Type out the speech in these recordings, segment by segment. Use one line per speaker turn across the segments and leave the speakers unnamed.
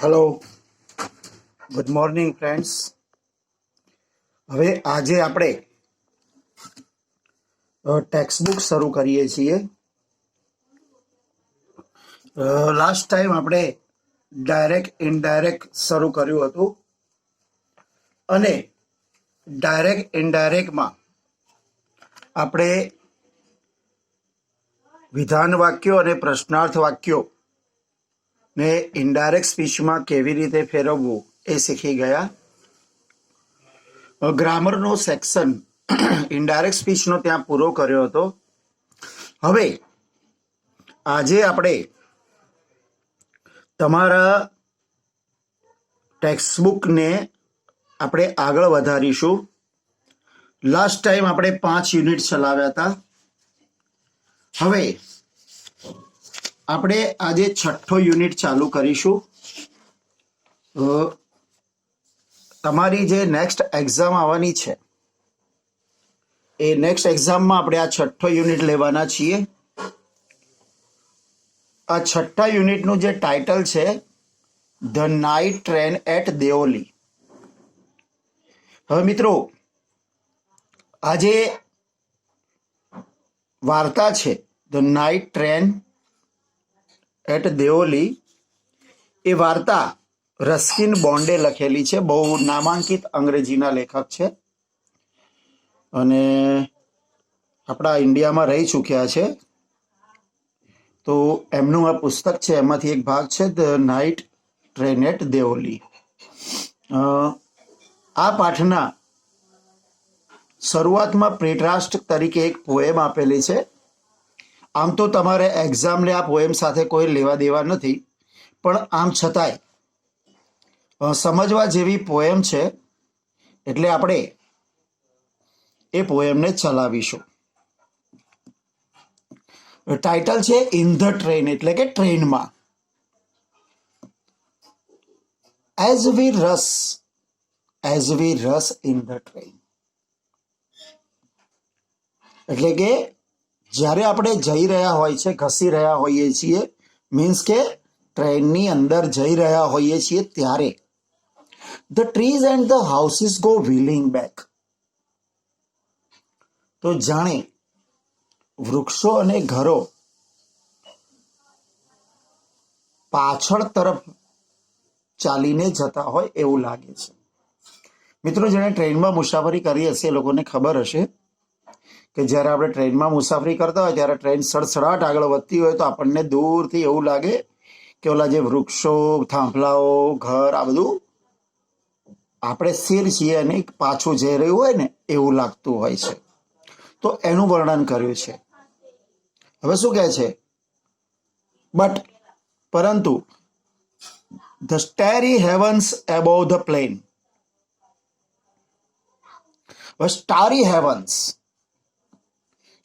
Hello, good morning friends. હવે આજે આપણે ટેક્સ્ટ બુક શરૂ કરીએ છીએ। લાસ્ટ ટાઈમ આપણે ડાયરેક્ટ ઇનડાયરેક્ટ શરૂ કર્યું હતું અને ડાયરેક્ટ ઇનડાયરેક્ટમાં આપણે વિધાન વાક્યો અને પ્રશ્નાર્થ વાક્યો ને ઇનડાયરેક્ટ સ્પીચમાં કેવી રીતે ફેરવવું એ શીખી ગયા। ગ્રામરનો સેક્શન ઇનડાયરેક્ટ સ્પીચનો ત્યાં પૂરો કર્યો હતો। હવે આજે આપણે તમારા ટેક્સ્ટ બુકને આપણે આગળ વધારીશું। લાસ્ટ ટાઈમ આપણે 5 યુનિટ ચલાવ્યા હતા। હવે આપણે આજે 6થો યુનિટ ચાલુ કરીશું। તમારી જે નેક્સ્ટ એક્ઝામ આવવાની છે એ નેક્સ્ટ એક્ઝામમાં આપણે આ 6થો યુનિટ લેવાના છીએ। આ 6થા યુનિટનું જે ટાઇટલ છે the night train at Deoli. હવે મિત્રો, આ જે વાર્તા છે the night train at Deoli, એ વાર્તા રસ્કિન બોન્ડે લખેલી છે। બહુ નામાંકિત અંગ્રેજીના લેખક છે અને આપણા ઇન્ડિયામાં રહી ચૂક્યા છે। તો એમનું આ પુસ્તક છે, એમાંથી એક ભાગ છે the night train at Deoli. આ પાઠના શરૂઆતમાં પ્રેટરાસ્ટ તરીકે એક પોએમ આપેલી છે। આમ તો તમારે એક્ઝામને આ પોએમ સાથે કોઈ લેવા દેવા નથી, પણ આમ છતાંય સમજવા જેવી પોએમ છે એટલે આપણે એ પોએમને ચલાવીશું। ટાઇટલ છે ઇન ધ ટ્રેન, એટલે કે ટ્રેનમાં। એઝ વી રસ ઇન ધ ટ્રેન, એટલે કે જ્યારે આપણે જઈ રહ્યા હોય છે, ઘસી રહ્યા હોઈએ છીએ, મીન્સ કે ટ્રેનની અંદર જઈ રહ્યા હોઈએ છીએ ત્યારે the trees and the houses go wheeling back. તો જાણે વૃક્ષો અને ઘરો પાછળ તરફ ચાલીને જતા હોય એવું લાગે છે। મિત્રો, જેણે ટ્રેનમાં મુસાફરી કરી હશે એ લોકોને ખબર હશે કે જ્યારે આપણે ટ્રેનમાં મુસાફરી કરતા હોય ત્યારે ટ્રેન સડસડાટ આગળ વધતી હોય તો આપણને દૂરથી એવું લાગે કે ઓલા જે વૃક્ષો, થાંભલાઓ, ઘર, આ બધું આપણે સ્થિર છીએ અને પાછું જઈ રહ્યું હોય ને એવું લાગતું હોય છે। તો એનું વર્ણન કર્યું છે। હવે શું કહે છે? પરંતુ ધ સ્ટારી હેવન્સ એબોવ ધ પ્લેન, સ્ટારી હેવન્સ,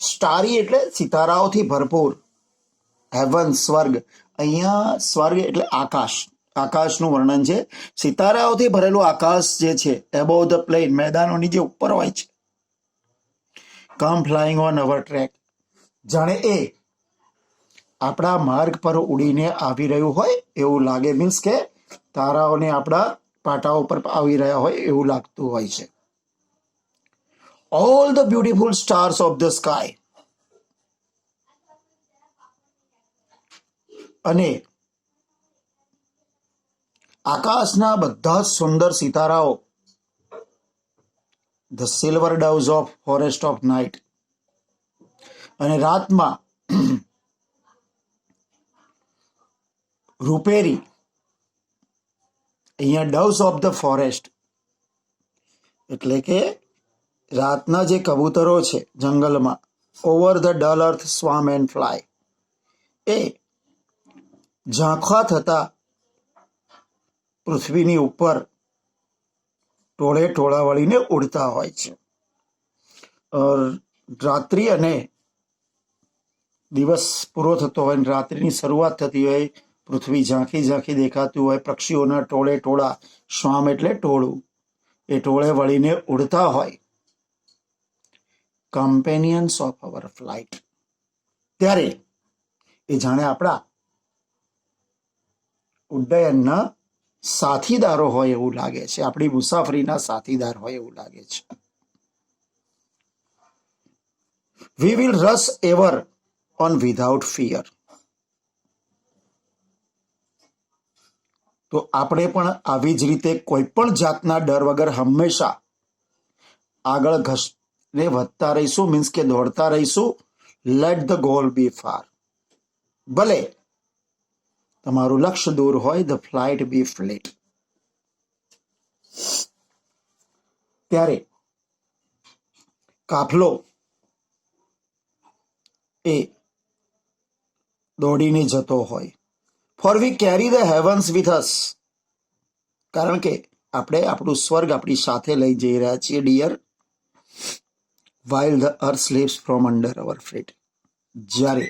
સ્ટારી એટલે સિતારાઓથી ભરપૂર, હેવન સ્વર્ગ, અહીંયા સ્વર્ગ એટલે આકાશ, આકાશનું વર્ણન છે। સિતારાઓથી ભરેલું આકાશ જે છે એબોવ ધ પ્લેન, મેદાનોની જે ઉપર હોય છે, કમ ફ્લાઇંગ ઓન અવર ટ્રેક, જાણે એ આપણા માર્ગ પર ઉડીને આવી રહ્યું હોય એવું લાગે, મીન્સ કે તારાઓને આપણા પાટા ઉપર આવી રહ્યા હોય એવું લાગતું હોય છે। All the beautiful stars of the sky, અને આકાશના બધા જ સુંદર સિતારાઓ, the silver doves of forest of night, અને રાતમાં રૂપેરી, અહીંયા ડવ્સ ઓફ ધ ફોરેસ્ટ એટલે કે રાતના જે કબૂતરો છે જંગલમાં, over the dull earth swarm and fly, એ ઝાંખા થતા પૃથ્વીની ઉપર ટોળે ટોળા વળીને ઉડતા હોય છે। રાત્રિ અને દિવસ પૂરો થતો હોય, રાત્રિની શરૂઆત થતી હોય, પૃથ્વી ઝાંખી ઝાંખી દેખાતું હોય, પક્ષીઓના ટોળે ટોળા, શ્વામ એટલે ટોળું, એ ટોળે વળીને ઉડતા હોય, કમ્પેનિયન્સ ઓફ અવર ફ્લાઇટ, ત્યારે એ જાણે આપણા ઉડ્ડયનના સાથીદારો હોય એવું લાગે છે, આપણી મુસાફરીના સાથીદાર હોય એવું લાગે છે. We will rush ever on without fear. તો આપણે પણ આવી જ રીતે કોઈ પણ જાતના ડર વગર હંમેશા આગળ ઘસને વધતા રહીશું, મીન્સ કે દોડતા રહીશું. Let the goal be far. ભલે તમારું લક્ષ્ય દૂર હોય, ધ ફ્લાઇટ બી ફ્લેટ. ત્યારે કાફલો એ દોડીને જતો હોય. For we carry the heavens with us. કારણ કે આપણે આપણું સ્વર્ગ આપણી સાથે લઈ જઈ રહ્યા છીએ dear. While the earth sleeps from under our feet. જ્યારે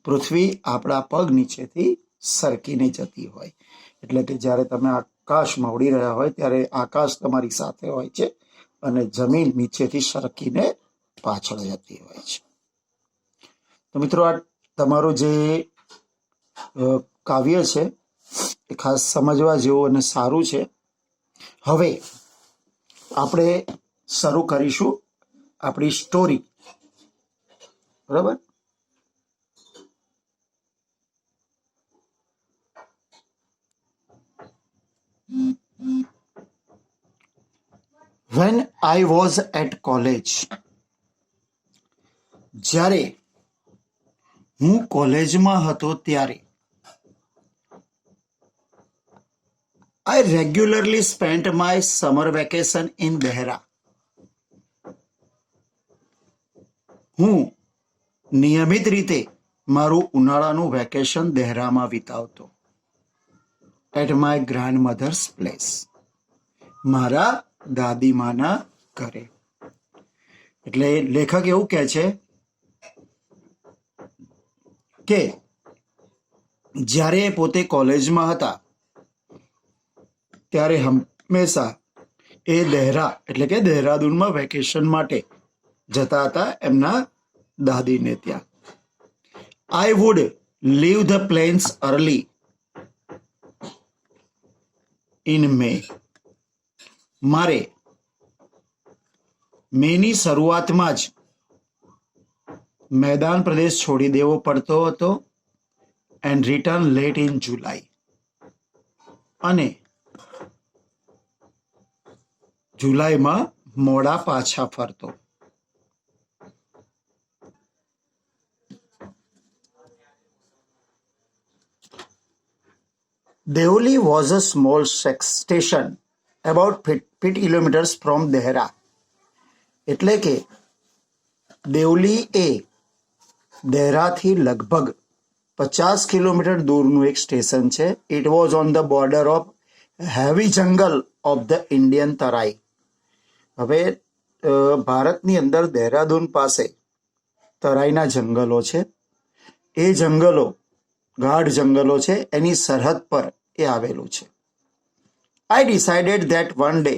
પૃથ્વી આપણા પગ નીચેથી સરકીને જતી હોય, એટલે કે જ્યારે તમે આકાશમાં ઉડી રહ્યા હોય ત્યારે આકાશ તમારી સાથે હોય છે અને જમીન નીચેથી સરકીને પાછળ જતી હોય છે. તો મિત્રો, આ તમારું જે કાવ્ય છે એ ખાસ સમજવા જેવું અને સારું છે. હવે આપણે શરૂ કરીશું આપણી સ્ટોરી. બરાબર? When I was at college. જ્યારે હું કોલેજમાં હતો ત્યારે I regularly spent my summer vacation in Dehra. હું નિયમિત રીતે મારું ઉનાળાનું વેકેશન દહેરામાં વિતાવતો. At my grandmother's place. મારા દાદીમાના ઘરે. એટલે લેખક એવું કહે છે કે જ્યારે પોતે કોલેજમાં હતા ત્યારે હંમેશા એ દહેરા એટલે કે દહેરાદૂનમાં વેકેશન માટે જતા હતા એમના દાદીને ત્યાં. I would leave the plains early in May. મારે મેની શરૂઆતમાં જ મેદાન પ્રદેશ છોડી દેવો પડતો હતો. And return late in July. અને જુલાઈમાં મોડા પાછા ફરતો. Deoli was a small station about 50 kilometres from Dehra. એટલે કે દેવલી એ દહેરાથી લગભગ 50 કિલોમીટર દૂરનું એક સ્ટેશન છે. It was on the border of heavy જંગલ ઓફ ધ ઇન્ડિયન તરાઈ. હવે ભારતની અંદર દહેરાદૂન પાસે તરાઈના જંગલો છે. એ જંગલો ગાઢ જંગલો છે, એની સરહદ પર એ આવેલું છે. I decided that one day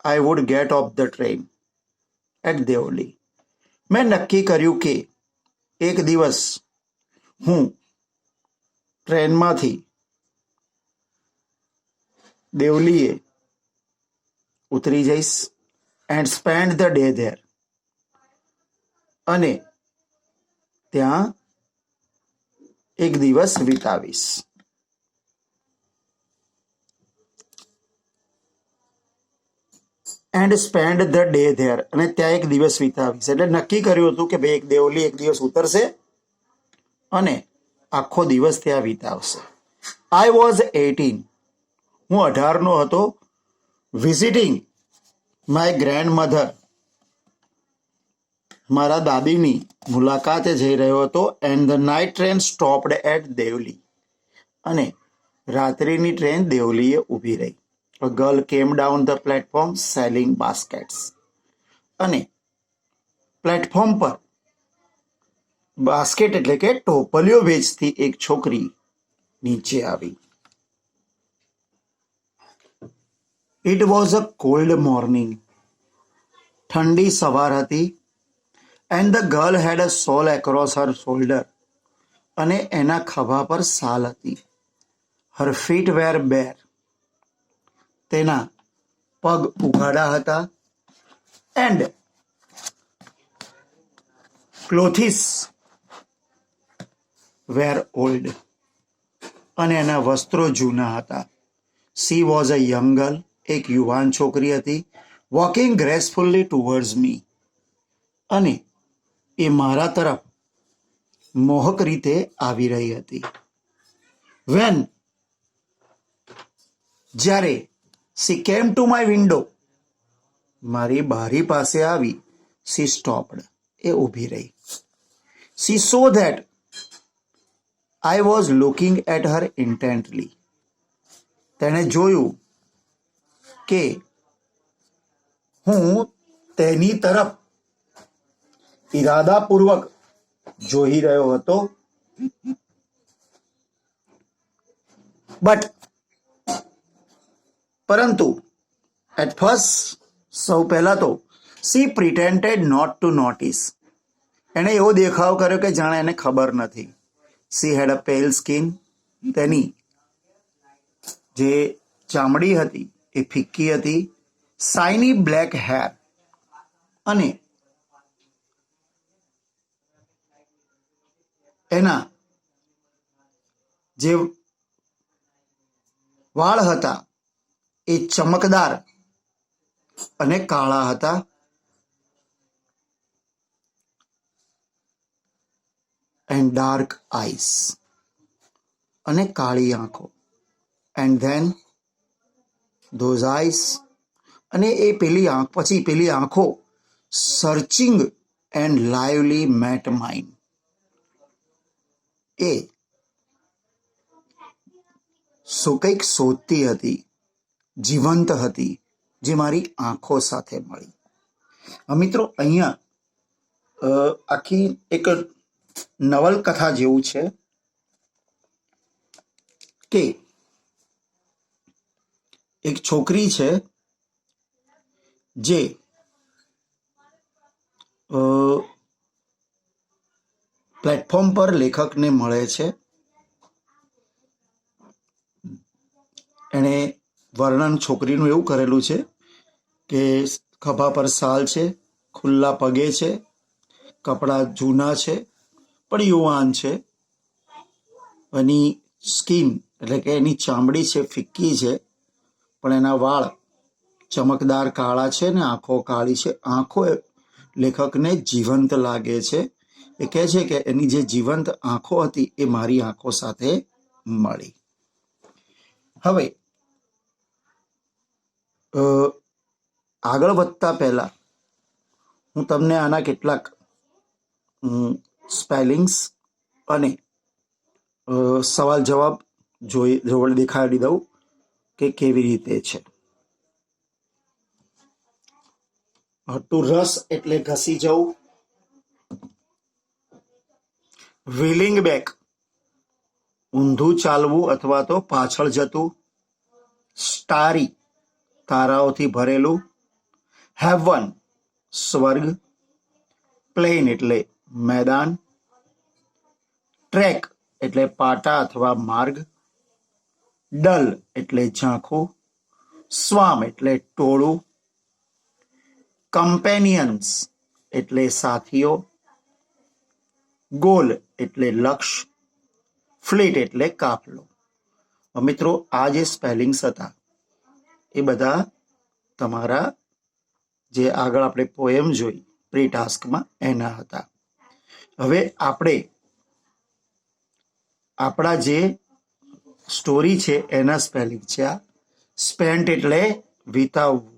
I would get off the train at Deoli. મેં નક્કી કર્યું કે એક દિવસ હું ટ્રેનમાંથી દેવલીએ ઉતરી જઈશ. And spend the day there. અને ત્યાં એક દિવસ વિતાવીશ. And spend the day there. અને ત્યાં એક દિવસ વિતાવીશ. એટલે નક્કી કર્યું હતું કે ભાઈ એક દેવલી એક દિવસ ઉતરશે અને આખો દિવસ ત્યાં વિતાવશે. I was 18. હું 18નો હતો. Visiting my grandmother. મારા દાદીની મુલાકાતે જઈ રહ્યો હતો. And the night train stopped at Deoli. અને રાત્રિની ટ્રેન દેવલીએ ઊભી રહી. A girl came down the platform selling baskets. અને પ્લેટફોર્મ પર બાસ્કેટ એટલે કે ટોપલીઓ વેચતી એક છોકરી નીચે આવી. It was a cold morning. ઠંડી સવાર હતી. And the girl had a shawl across her shoulder. અને એના ખભા પર શાલ હતી. Her feet were bare. તેના પગ ઉઘાડા હતા. એન્ડ ક્લોથિસ વેર ઓલ્ડ, અને એના વસ્ત્રો જૂના હતા. She was a young girl, એક યુવાન છોકરી હતી. વોકિંગ ગ્રેસફુલ્લી ટુવર્ડ્સ મી, અને એ મારા તરફ મોહક રીતે આવી રહી હતી. વેન, જ્યારે C came to my window, મારી બારી પાસે આવી. સી સ્ટોપ્ડ, એ ઊભી રહી. She saw that I was looking at her intently, તેણે જોયું કે હું તેની તરફ ઈરાદાપૂર્વક જોઈ રહ્યો હતો. બટ, પરંતુ એટ ફર્સ્ટ, સૌ પહેલા તો, સી પ્રિટેન્ડેડ નોટ ટુ નોટિસ, એણે એવો દેખાવ કર્યો કે જાણે એને ખબર નથી. સી હેડ અ પેલ સ્કિન, તેની જે ચામડી હતી એ ફિક્કી હતી. શાઇની બ્લેક હેર, અને એના જે વાળ હતા એ ચમકદાર અને કાળા હતા. એન્ડ ડાર્ક આઈસ, અને કાળી આંખો. એન્ડ ધેન ધોઝ આઈસ, અને એ પેલી આંખ પછી પેલી આંખો searching and lively mat mine, એ કંઈક શોધતી હતી, જીવંત હતી, જે મારી આંખો સાથે મળી. મિત્રો, અહીંયા આખી એક નવલકથા જેવું છે કે એક છોકરી છે જે પ્લેટફોર્મ પર લેખકને મળે છે. એણે વર્ણન છોકરીનું એવું કરેલું છે કે ખભા પર શાલ છે, ખુલ્લા પગે છે, કપડાં જૂના છે પણ યુવાન છે. એની સ્કિન એટલે કે એની ચામડી છે ફિક્કી છે, પણ એના વાળ ચમકદાર કાળા છે ને આંખો કાળી છે. આંખો લેખકને જીવંત લાગે છે. એ કહે છે કે એની જે જીવંત આંખો હતી એ મારી આંખો સાથે મળી. હવે આગળ વધતા પહેલા હું તમને આના કેટલાક સ્પેલિંગ્સ અને સવાલ જવાબ દેખાડી દઉં કે કેવી રીતે છે. ટુ રસ એટલે ઘસી જવું. વ્હીલિંગ બેક, ઊંધું ચાલવું અથવા તો પાછળ જતું. સ્ટારી, તારાઓથી ભરેલું. હેવન, સ્વર્ગ. પ્લેન એટલે મેદાન. ટ્રેક એટલે પાટા અથવા માર્ગ. ડલ એટલે ઝાંખું. સ્વામ એટલે ટોળું. કમ્પેનિયન્સ એટલે સાથીઓ. ગોલ એટલે લક્ષ્ય. ફ્લીટ એટલે કાફલો. મિત્રો, આ જે સ્પેલિંગ્સ હતા એ બધા તમારા જે આગળ આપણે પોએમ જોઈ પ્રી ટાસ્કમાં એના હતા. હવે આપણે આપણા જે સ્ટોરી છે એના સ્પેલિંગ છે આ. સ્પેન્ટ એટલે વિતાવવું.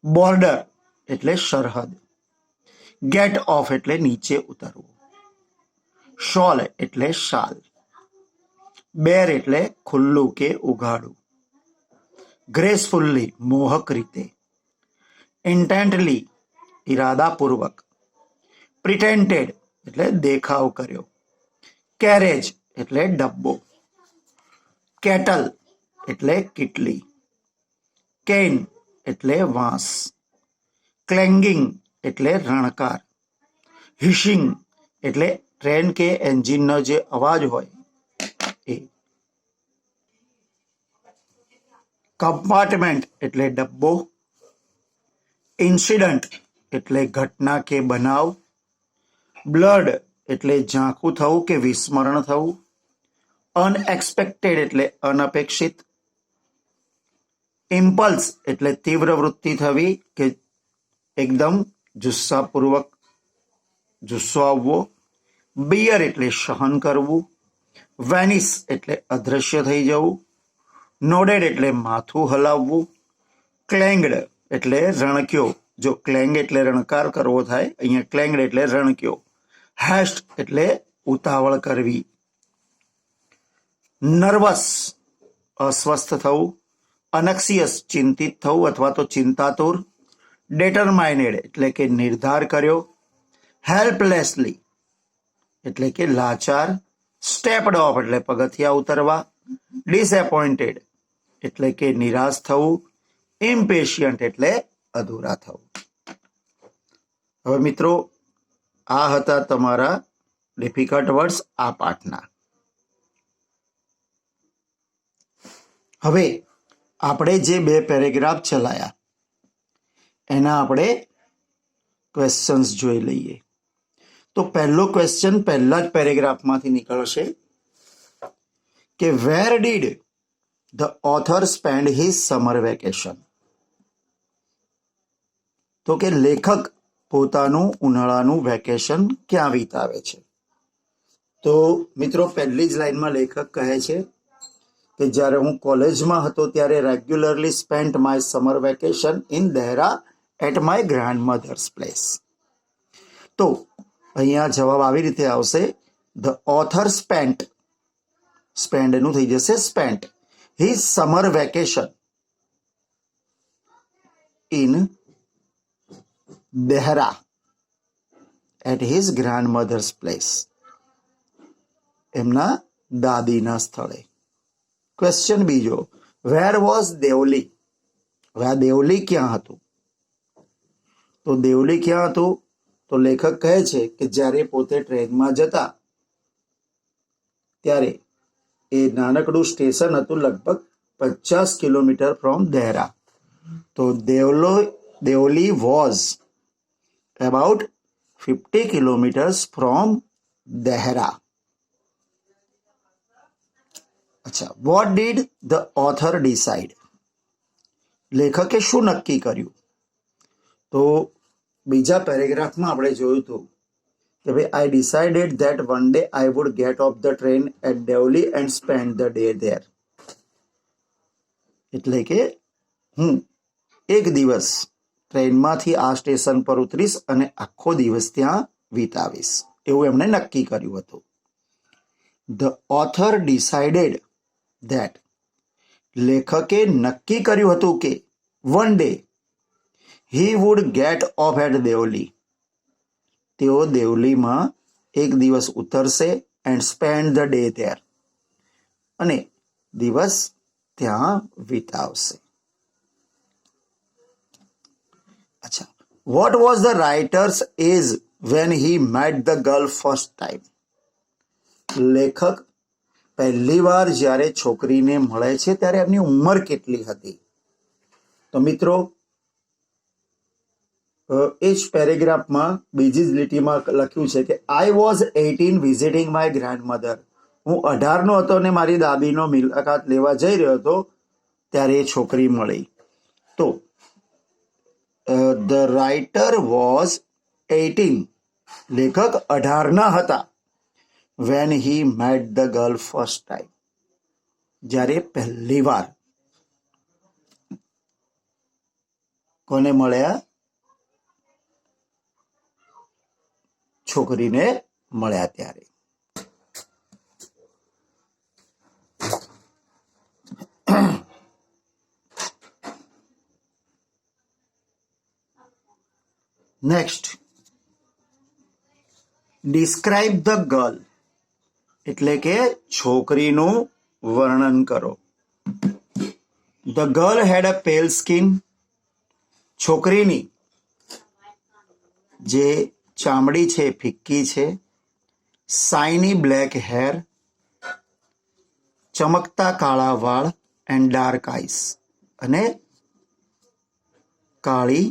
બોર્ડર એટલે સરહદ. ગેટ ઓફ એટલે નીચે ઉતરવું. શોલ એટલે શાલ. બેર એટલે ખુલ્લું કે ઉઘાડું. ગ્રેસફુલ્લી મોહક રીતે. ઇન્ટેન્ટલી ઈરાદાપૂર્વક. પ્રિટેન્ટેડ એટલે દેખાવ કર્યો. કેરેજ એટલે ડબ્બો. કેટલ એટલે કીટલી. કેન એટલે વાંસ. ક્લેંગિંગ એટલે રણકાર. હિશિંગ એટલે ટ્રેન કે એન્જિનનો જે અવાજ હોય એ. કમ્પાર્ટમેન્ટ એટલે ડબ્બો, ઇન્સિડન્ટ એટલે ઘટના કે બનાવ, બ્લડ એટલે ઝાંખું થવું કે વિસ્મરણ થવું, અનએક્સપેક્ટેડ એટલે અનપેક્ષિત, ઇમ્પલ્સ એટલે તીવ્ર વૃત્તિ થવી કે એકદમ જુસ્સાપૂર્વક જુસ્સો આવવો, બિયર એટલે સહન કરવું, વેનિસ એટલે અદ્રશ્ય થઈ જવું, નોડેડ એટલે માથું હલાવવું, ક્લેંગ્ડ એટલે રણક્યો, જો ક્લેંગ એટલે રણકાર કરવો થાય, અહીંયા ક્લેંગ્ડ એટલે રણક્યો, હેસ્ટ એટલે ઉતાવળ કરવી, નર્વસ અસ્વસ્થ થવું, અનક્સિયસ ચિંતિત થવું અથવા તો ચિંતાતુર, ડેટરમાઇનેડ એટલે કે નિર્ધાર કર્યો, હેલ્પલેસલી એટલે કે લાચાર, સ્ટેપ્ડ ઓફ એટલે પગથિયા ઉતરવા, ડિસએપોઇન્ટેડ એટલે કે નિરાશ થવું, ઇમ્પેશિયન્ટ એટલે અધૂરા થવું. હવે મિત્રો, આ હતા તમારા ડિફિકલ્ટ વર્ડ્સ આ પાઠના. હવે આપણે જે 2 પેરેગ્રાફ ચલાયા એના આપણે ક્વેશ્ચન્સ જોઈ લઈએ. તો પહેલો ક્વેશ્ચન પહેલા જ પેરેગ્રાફમાંથી નીકળશે કે where did the author spend his summer vacation. તો કે લેખક પોતાનું ઉનાળાનું વેકેશન ક્યાં વિતાવે છે? તો મિત્રો, પહેલી જ લાઈનમાં લેખક કહે છે કે જ્યારે હું કોલેજમાં હતો ત્યારે regularly spent my summer vacation in Dehra at my grandmother's place. તો અહીંયા જવાબ આવી રીતે આવશે, ધ ઓથર સ્પેન્ટ એનું થઈ જશે spent his summer vacation in Dehra at his grandmother's place, એમના દાદીના સ્થળે. ક્વેશ્ચન બીજો, વેર વોઝ દેવલી. હવે આ દેવલી ક્યાં હતું? તો દેવલી ક્યાં હતું? તો લેખક કહે છે કે જ્યારે પોતે ટ્રેનમાં જતા ત્યારે એ નાનકડું સ્ટેશન હતું લગભગ 50 કિલોમીટર ફ્રોમ દહેરા. તો Deoli was about 50 kilometres from Dehra. અચ્છા, what did the author decide. લેખકે શું નક્કી કર્યું? તો બીજા પેરેગ્રાફમાં આપણે જોયું હતું કે ભાઈ, I decided that one day I would get off the train at Deoli and spend the day there. એટલે કે હું એક દિવસ ટ્રેનમાંથી આ સ્ટેશન પર ઉતરીશ અને આખો દિવસ ત્યાં વિતાવીશ, એવું એમણે નક્કી કર્યું હતું. ધ ઓથર ડિસાઇડેડ ધેટ, લેખકે નક્કી કર્યું હતું કે one day he would get off at Deoli, તેઓ દેવલીમાં એક દિવસ ઉતરશે and spend the day there, અને દિવસ ત્યાં વિતાવશે. અચ્છા, what was the writer's age when he met the girl first time. લેખક પહેલી વાર જ્યારે છોકરીને મળે છે ત્યારે એમની ઉંમર કેટલી હતી? તો મિત્રો, એ જ પેરેગ્રાફમાં બીજી જ લીટીમાં લખ્યું છે કે I was 18 visiting my grandmother. હું 18નો હતો અને મારી દાદીનો મુલાકાત લેવા જઈ રહ્યો હતો ત્યારે એ છોકરી મળી. તો ધ રાઇટર વોઝ 18, લેખક 18ના હતા, van he met the girl first time, જ્યારે પહેલી વાર કોને મળ્યા? છોકરીને મળ્યા ત્યારે. નેક્સ્ટ, ડિસ્ક્રાઇબ ધ ગર્લ, એટલે કે છોકરીનું વર્ણન કરો. ધ ગર્લ હેડ અ પેલ સ્કિન. છોકરીની જે ચામડી છે ફિક્કી છે. શાઇની બ્લેક હેર, ચમકતા કાળા વાળ, એન્ડ ડાર્ક આઈસ, અને કાળી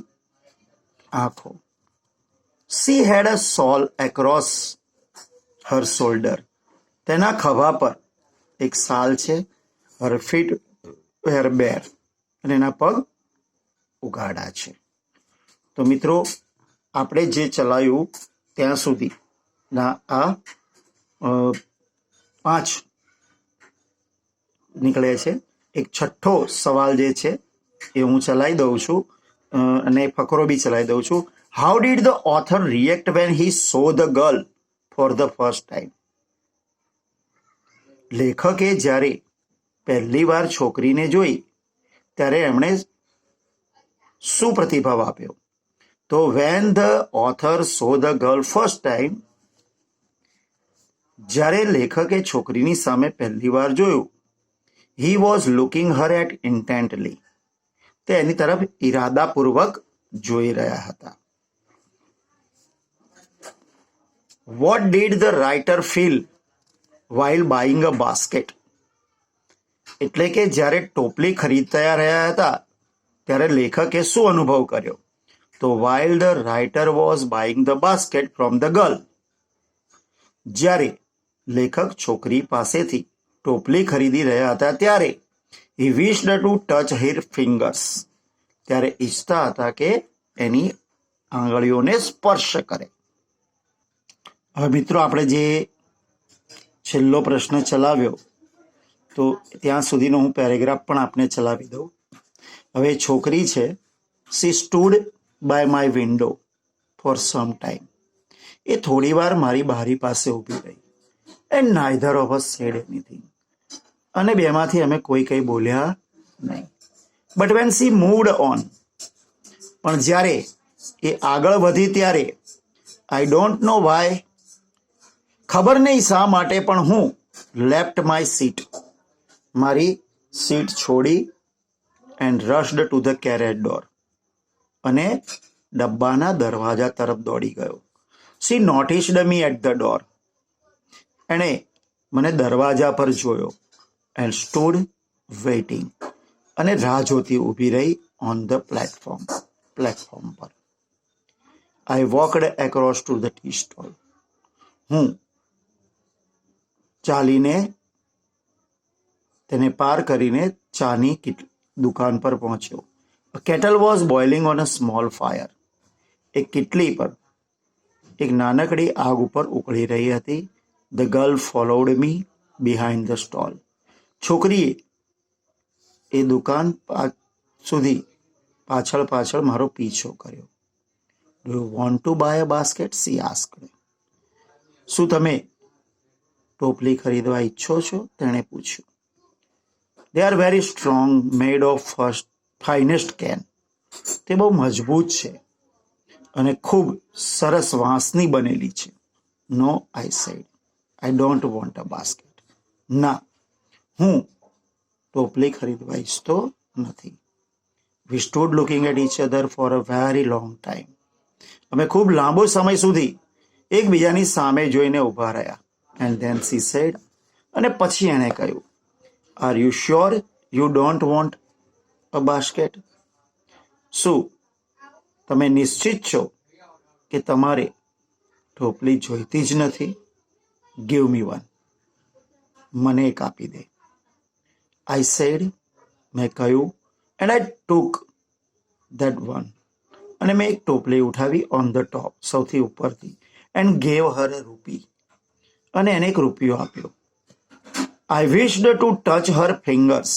આંખો. She had a shawl across her shoulder. તેના ખભા પર એક સાલ છે. Her feet were bare. અને એના પગ ઉઘાડા છે. તો મિત્રો આપણે જે ચલાવ્યું ત્યાં સુધીના આ 5 નીકળે છે. એક છઠ્ઠો સવાલ જે છે એ હું ચલાવી દઉં છું અને ફકરો બી ચલાવી દઉં છું. How did the author react when he saw the girl for the first time. લેખકે જ્યારે પહેલી વાર છોકરીને જોઈ ત્યારે એમણે શું પ્રતિભાવ આપ્યો? તો when the author saw the girl first time, જ્યારે લેખકે છોકરીની સામે પહેલી વાર જોયું, he was looking her at intently. તે એની તરફ ઈરાદાપૂર્વક જોઈ રહ્યા હતા. What did the writer feel while buying a basket. એટલે કે જ્યારે ટોપલી ખરીદતા રહ્યા હતા ત્યારે લેખકે શું અનુભવ કર્યો? તો while the writer was buying the basket from the girl. જ્યારે લેખક છોકરી પાસેથી ટોપલી ખરીદી રહ્યા હતા ત્યારે he wished to touch her fingers. ત્યારે ઈચ્છતા હતા કે એની આંગળીઓને સ્પર્શ કરે. હવે મિત્રો આપણે જે છેલ્લો પ્રશ્ન ચલાવ્યો તો ત્યાં સુધીનો હું પેરેગ્રાફ પણ આપને ચલાવી દઉં. હવે છોકરી છે. She stood by my window for some time. એ થોડી વાર મારી બારી પાસે ઊભી રહી. And neither of us said anything. અને બેમાંથી અમે કોઈ કંઈ બોલ્યા નહીં. But when she moved on. પણ જ્યારે એ આગળ વધી ત્યારે આઈ ડોન્ટ નો વાય. ખબર નહીં શા માટે પણ હું લેફ્ટ માય સીટ. મારી સીટ છોડી and rushed to the carriage door. અને ડબ્બાના દરવાજા તરફ દોડી ગયો. She noticed me at the door. એણે મને દરવાજા પર જોયો. And stood waiting. અને રાહ જોતી ઊભી રહી ઓન ધ પ્લેટફોર્મ પર. I walked across to the tea stall. હું ચાલીને તેને પાર કરીને ચાની દુકાન પર પહોંચ્યો. Kettle was boiling on a small fire. એક કીટલી પર એક નાનકડી આગ ઉપર ઉકળી રહી હતી. The girl followed me behind the stall. છોકરીએ એ દુકાન સુધી પાછળ મારો પીછો કર્યો. Do you want to buy a basket? She asked. શું તમે ટોપલી ખરીદવા ઈચ્છો છો? તેણે પૂછ્યું. They are very strong, made of finest cane. તે બહુ મજબૂત છે અને ખૂબ સરસ વાંસની બનેલી છે. No, I said. I don't want a basket. ના, હું ટોપલી ખરીદવા ઈચ્છતો નથી. We stood looking at each other for a very long time. અમે ખૂબ લાંબો સમય સુધી એકબીજાની સામે જોઈને ઊભા રહ્યા. And then C sad. અને પછી એણે કહ્યું, are you sure you don't want a basket? શું તમે નિશ્ચિત છો કે તમારે ટોપલી જોઈતી જ નથી? Give me one. મને એક આપી દે. I said. મેં કહ્યું. And I took that one. અને મેં એક ટોપલી ઉઠાવી ઓન ધ ટોપ, સૌથી ઉપરથી. એન્ડ ગેવ હર અ રૂપી. અને એને એક રૂપિયો આપ્યો. I wished to touch her fingers.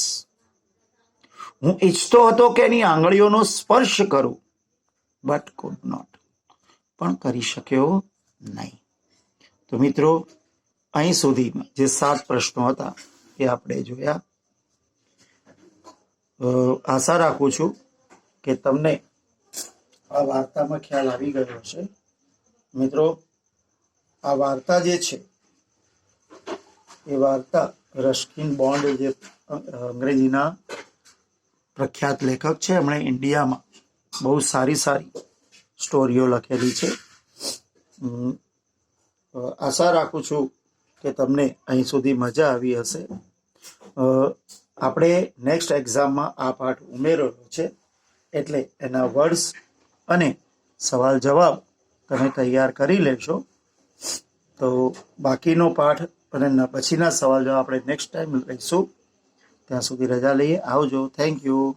હું ઈચ્છતો હતો કે એની આંગળીઓનો સ્પર્શ કરું. But could not. પણ કરી શક્યો નહીં. તો મિત્રો અહીં સુધીમાં જે 7 પ્રશ્નો હતા એ આપણે જોયા. આશા રાખું છું કે તમને આ વાર્તામાં ખ્યાલ આવી ગયો હશે. મિત્રો આ વાર્તા જે છે એ વાર્તા રસ્કિન બોન્ડ જે અંગ્રેજીના પ્રખ્યાત લેખક છે, એમણે ઇન્ડિયામાં બહુ સારી સ્ટોરીઓ લખેલી છે. આશા રાખું છું કે તમને અહીં સુધી મજા આવી હશે. આપણે નેક્સ્ટ એક્ઝામમાં આ પાઠ ઉમેરેલો છે, એટલે એના વર્ડ્સ અને સવાલ જવાબ તમે તૈયાર કરી લેશો. તો બાકીનો પાઠ અને પછીના સવાલ જવાબ આપણે નેક્સ્ટ ટાઈમ લઈશું. ત્યાં સુધી રજા લઈએ. આવજો. Thank you.